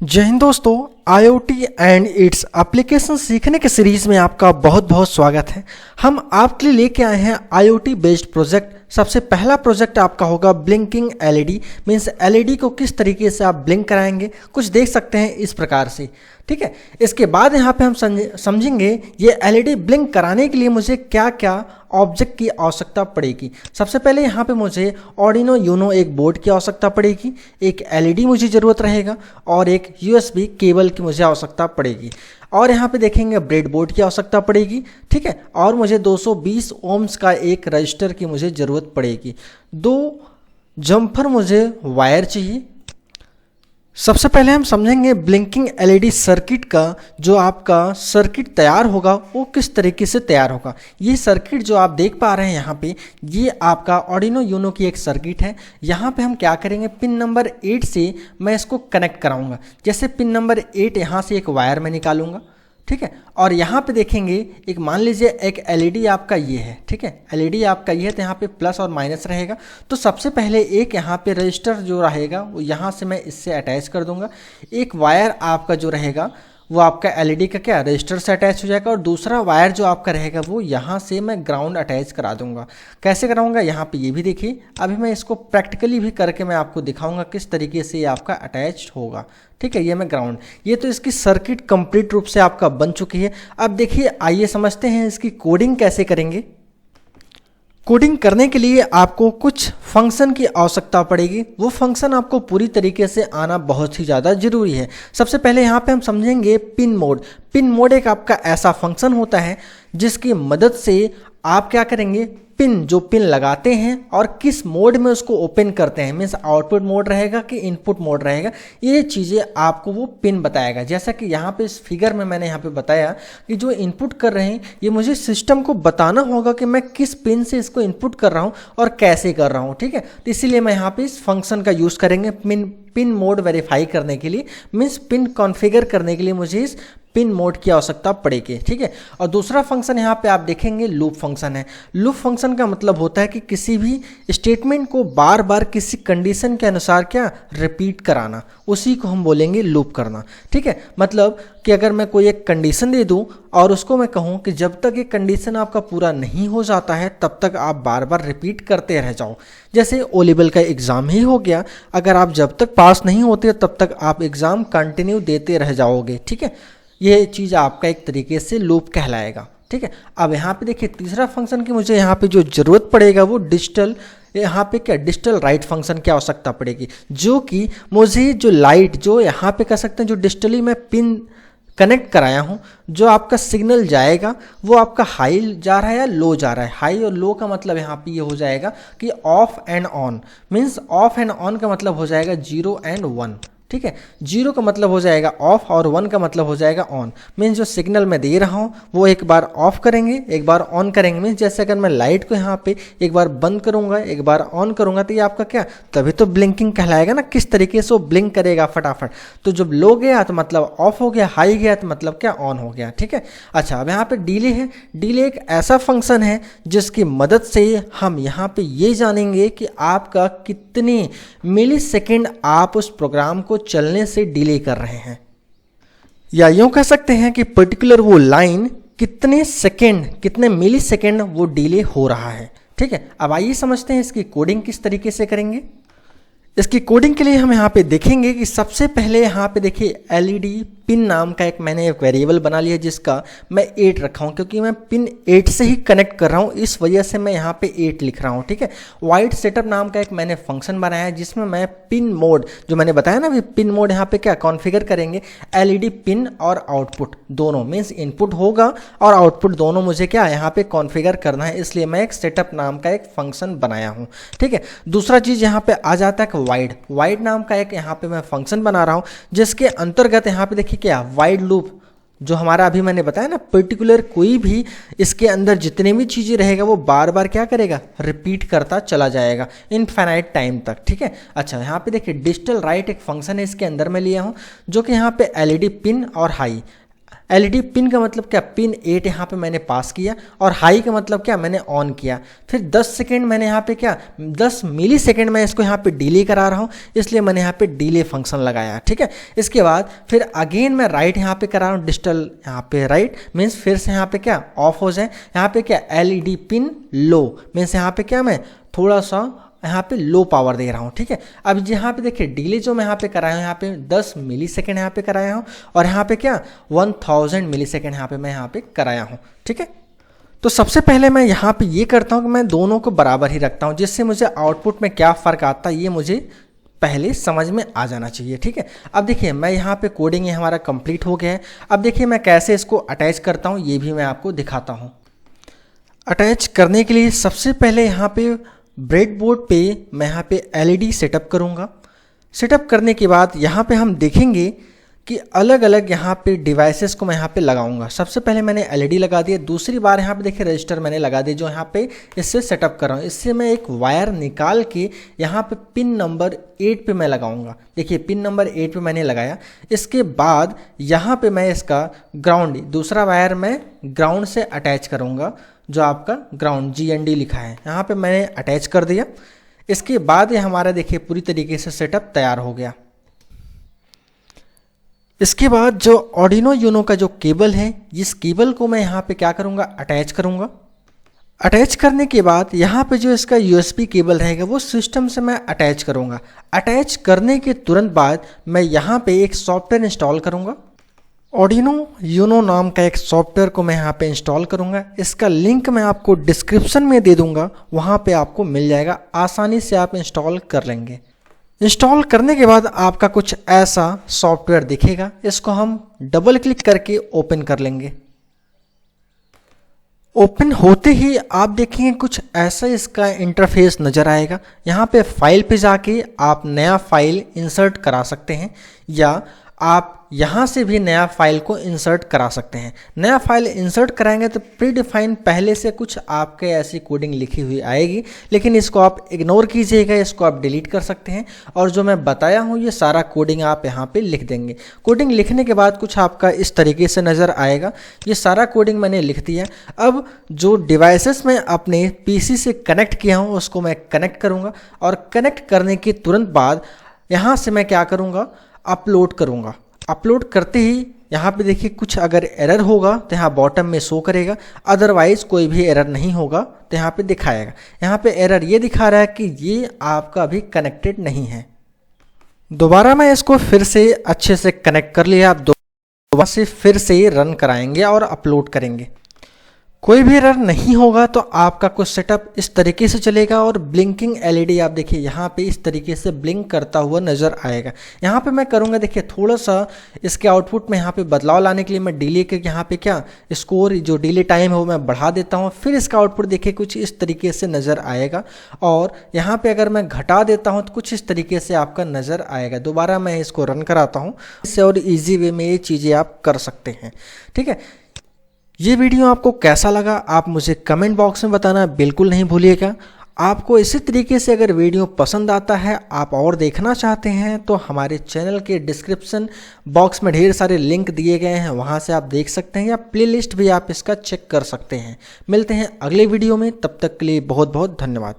जय हिंद दोस्तों, IoT and its application सीखने के सीरीज में आपका बहुत बहुत स्वागत है। हम आपके लिए लेके आए हैं IoT बेस्ड प्रोजेक्ट। सबसे पहला प्रोजेक्ट आपका होगा ब्लिंकिंग LED। मीन्स LED को किस तरीके से आप ब्लिंक कराएंगे, कुछ देख सकते हैं इस प्रकार से। ठीक है, इसके बाद यहाँ पे हम समझेंगे ये LED ब्लिंक कराने के लिए मुझे क्या क्या ऑब्जेक्ट की आवश्यकता पड़ेगी। सबसे पहले यहाँ पे मुझे आर्डिनो यूनो एक बोर्ड की आवश्यकता पड़ेगी, एक LED मुझे ज़रूरत रहेगा और एक USB केबल की मुझे आवश्यकता पड़ेगी। और यहाँ पे देखेंगे ब्रेड बोर्ड की आवश्यकता पड़ेगी। ठीक है, और मुझे 220 ओम्स का एक रजिस्टर की मुझे ज़रूरत पड़ेगी। 2 जम्पर मुझे वायर चाहिए। सबसे पहले हम समझेंगे ब्लिंकिंग LED सर्किट का जो आपका सर्किट तैयार होगा वो किस तरीके से तैयार होगा। ये सर्किट जो आप देख पा रहे हैं यहाँ पे, ये आपका आर्डिनो यूनो की एक सर्किट है। यहाँ पे हम क्या करेंगे, पिन नंबर 8 से मैं इसको कनेक्ट कराऊंगा। जैसे पिन नंबर 8 यहाँ से एक वायर मैं निकालूंगा। ठीक है, और यहाँ पे देखेंगे एक मान लीजिए एक LED आपका ये है। ठीक है, LED आपका ये है तो यहाँ पे प्लस और माइनस रहेगा। तो सबसे पहले एक यहाँ पे रजिस्टर जो रहेगा वो यहाँ से मैं इससे अटैच कर दूंगा। एक वायर आपका जो रहेगा वो आपका LED का क्या रजिस्टर से अटैच हो जाएगा, और दूसरा वायर जो आपका रहेगा वो यहाँ से मैं ग्राउंड अटैच करा दूंगा। कैसे कराऊंगा यहाँ पे ये भी देखिए। अभी मैं इसको प्रैक्टिकली भी करके मैं आपको दिखाऊंगा किस तरीके से ये आपका अटैच होगा। ठीक है, ये मैं ग्राउंड, ये तो इसकी सर्किट कंप्लीट रूप से आपका बन चुकी है। अब देखिए आइए समझते हैं इसकी कोडिंग कैसे करेंगे। कोडिंग करने के लिए आपको कुछ फंक्शन की आवश्यकता पड़ेगी। वो फंक्शन आपको पूरी तरीके से आना बहुत ही ज़्यादा ज़रूरी है। सबसे पहले यहाँ पे हम समझेंगे पिन मोड। पिन मोड एक आपका ऐसा फंक्शन होता है जिसकी मदद से आप क्या करेंगे, पिन जो पिन लगाते हैं और किस मोड में उसको ओपन करते हैं। मीन्स आउटपुट मोड रहेगा कि इनपुट मोड रहेगा, ये चीज़ें आपको वो पिन बताएगा। जैसा कि यहाँ पे इस फिगर में मैंने यहाँ पे बताया कि जो इनपुट कर रहे हैं ये मुझे सिस्टम को बताना होगा कि मैं किस पिन से इसको इनपुट कर रहा हूँ और कैसे कर रहा हूँ। ठीक है, तो इसीलिए मैं यहाँ पे इस फंक्शन का यूज़ करेंगे पिन मोड वेरीफाई करने के लिए। मीन्स पिन कॉन्फ़िगर करने के लिए मुझे इस पिन मोड की आवश्यकता पड़ेगी। ठीक है, और दूसरा फंक्शन यहाँ पे आप देखेंगे लूप फंक्शन है। लूप फंक्शन का मतलब होता है कि किसी भी स्टेटमेंट को बार बार किसी कंडीशन के अनुसार क्या रिपीट कराना, उसी को हम बोलेंगे लूप करना। ठीक है, मतलब कि अगर मैं कोई एक कंडीशन दे दूं और उसको मैं कहूं कि जब तक ये कंडीशन आपका पूरा नहीं हो जाता है तब तक आप बार बार रिपीट करते रह जाओ। जैसे ओ लेवल का एग्ज़ाम ही हो गया, अगर आप जब तक पास नहीं होते तब तक आप एग्ज़ाम कंटिन्यू देते रह जाओगे। ठीक है, ये चीज़ आपका एक तरीके से लूप कहलाएगा। ठीक है, अब यहाँ पे देखिए तीसरा फंक्शन की मुझे यहाँ पे जो ज़रूरत पड़ेगा वो डिजिटल, यहाँ पे क्या डिजिटल राइट फंक्शन की आवश्यकता पड़ेगी, जो कि मुझे जो लाइट जो यहाँ पे कह सकते हैं जो डिजिटली मैं पिन कनेक्ट कराया हूँ, जो आपका सिग्नल जाएगा वो आपका हाई जा रहा है या लो जा रहा है। हाई और लो का मतलब यहाँ पे ये हो जाएगा कि of and on. Means of and on का मतलब हो जाएगा 0 एंड 1। ठीक है, 0 का मतलब हो जाएगा ऑफ और 1 का मतलब हो जाएगा ऑन। मीन्स जो सिग्नल मैं दे रहा हूँ वो एक बार ऑफ करेंगे एक बार ऑन करेंगे। मीन्स जैसे अगर मैं लाइट को यहाँ पे एक बार बंद करूँगा एक बार ऑन करूँगा तो ये आपका क्या, तभी तो ब्लिंकिंग कहलाएगा ना, किस तरीके से वो ब्लिंक करेगा फटाफट। तो जब लो गया तो मतलब ऑफ हो गया, हाई गया तो मतलब क्या ऑन हो गया। ठीक है, अच्छा अब यहाँ पे डिले है। डिले एक ऐसा फंक्शन है जिसकी मदद से हम यहाँ पे ये जानेंगे कि आपका कितने मिली सेकेंड आप उस प्रोग्राम को चलने से डिले कर रहे हैं, या यूं कह सकते हैं कि पर्टिकुलर वो लाइन कितने सेकेंड कितने मिली सेकेंड वो डिले हो रहा है। ठीक है, अब आइए समझते हैं इसकी कोडिंग किस तरीके से करेंगे। इसकी कोडिंग के लिए हम यहाँ पे देखेंगे कि सबसे पहले यहाँ पे देखिए LED पिन नाम का एक मैंने एक वेरिएबल बना लिया जिसका मैं 8 रखा हूँ, क्योंकि मैं पिन 8 से ही कनेक्ट कर रहा हूँ, इस वजह से मैं यहाँ पे 8 लिख रहा हूँ। ठीक है, वाइड सेटअप नाम का एक मैंने फंक्शन बनाया है जिसमें मैं पिन मोड जो मैंने बताया ना, पिन मोड यहाँ पे क्या कॉन्फ़िगर करेंगे LED पिन और आउटपुट दोनों। मीन्स इनपुट होगा और आउटपुट दोनों मुझे क्या यहाँ पे कॉन्फ़िगर करना है, इसलिए मैं एक सेटअप नाम का एक फंक्शन बनाया हूँ। ठीक है, दूसरा चीज़ यहाँ पे आ जाता है वाइड नाम का एक यहाँ पे मैं फंक्शन बना रहा हूँ जिसके अंतर्गत यहाँ पे देखिए क्या वाइड लूप जो हमारा अभी मैंने बताया ना, पर्टिकुलर कोई भी इसके अंदर जितने भी चीज़ें रहेगा वो बार बार क्या करेगा, रिपीट करता चला जाएगा इनफाइनाइट टाइम तक। ठीक है, अच्छा यहाँ पे देखिए डिजिटल राइट एक फंक्शन है इसके अंदर मैं लिया हूँ जो कि यहाँ पे LED पिन और हाई LED पिन का मतलब क्या, पिन 8 यहाँ पे मैंने पास किया, और हाई का मतलब क्या, मैंने ऑन किया। फिर 10 सेकेंड मैंने यहाँ पे क्या, 10 मिली सेकेंड मैं इसको यहाँ पे डिले करा रहा हूँ, इसलिए मैंने यहाँ पे डिले फंक्शन लगाया। ठीक है, इसके बाद फिर अगेन मैं राइट यहाँ पे करा रहा हूँ, डिजिटल यहाँ पे राइट मीन्स फिर से यहाँ पे क्या ऑफ हो जाए। यहाँ पे क्या LED पिन लो मीन्स यहाँ पे क्या मैं थोड़ा सा यहाँ पे लो पावर दे रहा हूँ। ठीक है, अब यहाँ पे देखिए डिले जो मैं यहाँ पे कराया हूँ, यहाँ पे 10 मिली सेकेंड यहाँ पे कराया हूँ, और यहाँ पे क्या 1000 मिली सेकेंड यहाँ पे मैं यहाँ पे कराया हूँ। ठीक है, तो सबसे पहले मैं यहाँ पे ये करता हूँ कि मैं दोनों को बराबर ही रखता हूँ, जिससे मुझे आउटपुट में क्या फ़र्क आता है ये मुझे पहले समझ में आ जाना चाहिए। ठीक है, अब देखिए मैं यहाँ पे कोडिंग ये हमारा कंप्लीट हो गया है। अब देखिए मैं कैसे इसको अटैच करता हूँ ये भी मैं आपको दिखाता हूँ। अटैच करने के लिए सबसे पहले यहाँ पे ब्रेडबोर्ड पे मैं यहाँ पे LED सेटअप करूँगा। सेटअप करने के बाद यहाँ पे हम देखेंगे कि अलग अलग यहाँ पे डिवाइसेस को मैं यहाँ पे लगाऊंगा। सबसे पहले मैंने LED लगा दिया, दूसरी बार यहाँ पे देखिए रजिस्टर मैंने लगा दिया जो यहाँ पे इससे सेटअप कर रहा हूँ। इससे मैं एक वायर निकाल के यहाँ पे पिन नंबर 8 पे मैं लगाऊंगा। देखिए पिन नंबर 8 पे मैंने लगाया। इसके बाद यहाँ पे मैं इसका ग्राउंड, दूसरा वायर मैं ग्राउंड से अटैच करूँगा, जो आपका ग्राउंड GND लिखा है यहाँ पे मैंने अटैच कर दिया। इसके बाद ये हमारा देखिए पूरी तरीके से सेटअप तैयार हो गया। इसके बाद जो आर्डिनो यूनो का जो केबल है, इस केबल को मैं यहाँ पे क्या करूँगा, अटैच करूँगा। अटैच करने के बाद यहाँ पे जो इसका USB केबल रहेगा वो सिस्टम से मैं अटैच करूँगा। अटैच करने के तुरंत बाद मैं यहाँ पे एक सॉफ्टवेयर इंस्टॉल करूँगा। आर्डिनो यूनो नाम का एक सॉफ्टवेयर को मैं यहाँ पे इंस्टॉल करूँगा। इसका लिंक मैं आपको डिस्क्रिप्शन में दे दूँगा, वहाँ पे आपको मिल जाएगा, आसानी से आप इंस्टॉल कर लेंगे। इंस्टॉल करने के बाद आपका कुछ ऐसा सॉफ्टवेयर दिखेगा। इसको हम डबल क्लिक करके ओपन कर लेंगे। ओपन होते ही आप देखेंगे कुछ ऐसा इसका इंटरफेस नज़र आएगा। यहाँ पे फाइल पे जाके आप नया फाइल इंसर्ट करा सकते हैं, या आप यहाँ से भी नया फाइल को इंसर्ट करा सकते हैं। नया फाइल इंसर्ट कराएंगे तो प्री डिफाइन पहले से कुछ आपके ऐसी कोडिंग लिखी हुई आएगी, लेकिन इसको आप इग्नोर कीजिएगा, इसको आप डिलीट कर सकते हैं। और जो मैं बताया हूँ ये सारा कोडिंग आप यहाँ पे लिख देंगे। कोडिंग लिखने के बाद कुछ आपका इस तरीके से नज़र आएगा। ये सारा कोडिंग मैंने लिख दिया। अब जो डिवाइसेस मैं अपने PC से कनेक्ट किया हूँ उसको मैं कनेक्ट करूँगा, और कनेक्ट करने के तुरंत बाद यहाँ से मैं क्या करूँगा, अपलोड करूँगा। अपलोड करते ही यहाँ पे देखिए कुछ अगर एरर होगा तो यहाँ बॉटम में शो करेगा, अदरवाइज कोई भी एरर नहीं होगा तो यहाँ पे दिखाएगा। यहाँ पे एरर ये दिखा रहा है कि ये आपका अभी कनेक्टेड नहीं है। दोबारा मैं इसको फिर से अच्छे से कनेक्ट कर लिया। आप दोबारा से फिर से रन कराएंगे और अपलोड करेंगे, कोई भी एरर नहीं होगा तो आपका कुछ सेटअप इस तरीके से चलेगा। और ब्लिंकिंग LED आप देखिए यहाँ पे इस तरीके से ब्लिंक करता हुआ नज़र आएगा। यहाँ पे मैं करूँगा देखिए थोड़ा सा इसके आउटपुट में यहाँ पे बदलाव लाने के लिए मैं डिले के यहाँ पे क्या स्कोर जो डिले टाइम है वो मैं बढ़ा देता हूँ। फिर इसका आउटपुट देखिए कुछ इस तरीके से नज़र आएगा, और यहाँ पर अगर मैं घटा देता हूँ तो कुछ इस तरीके से आपका नज़र आएगा। दोबारा मैं इसको रन कराता हूँ, इससे और ईजी वे में ये चीज़ें आप कर सकते हैं। ठीक है, ये वीडियो आपको कैसा लगा आप मुझे कमेंट बॉक्स में बताना बिल्कुल नहीं भूलिएगा। आपको इसी तरीके से अगर वीडियो पसंद आता है, आप और देखना चाहते हैं, तो हमारे चैनल के डिस्क्रिप्शन बॉक्स में ढेर सारे लिंक दिए गए हैं, वहां से आप देख सकते हैं, या प्लेलिस्ट भी आप इसका चेक कर सकते हैं। मिलते हैं अगले वीडियो में, तब तक के लिए बहुत बहुत धन्यवाद।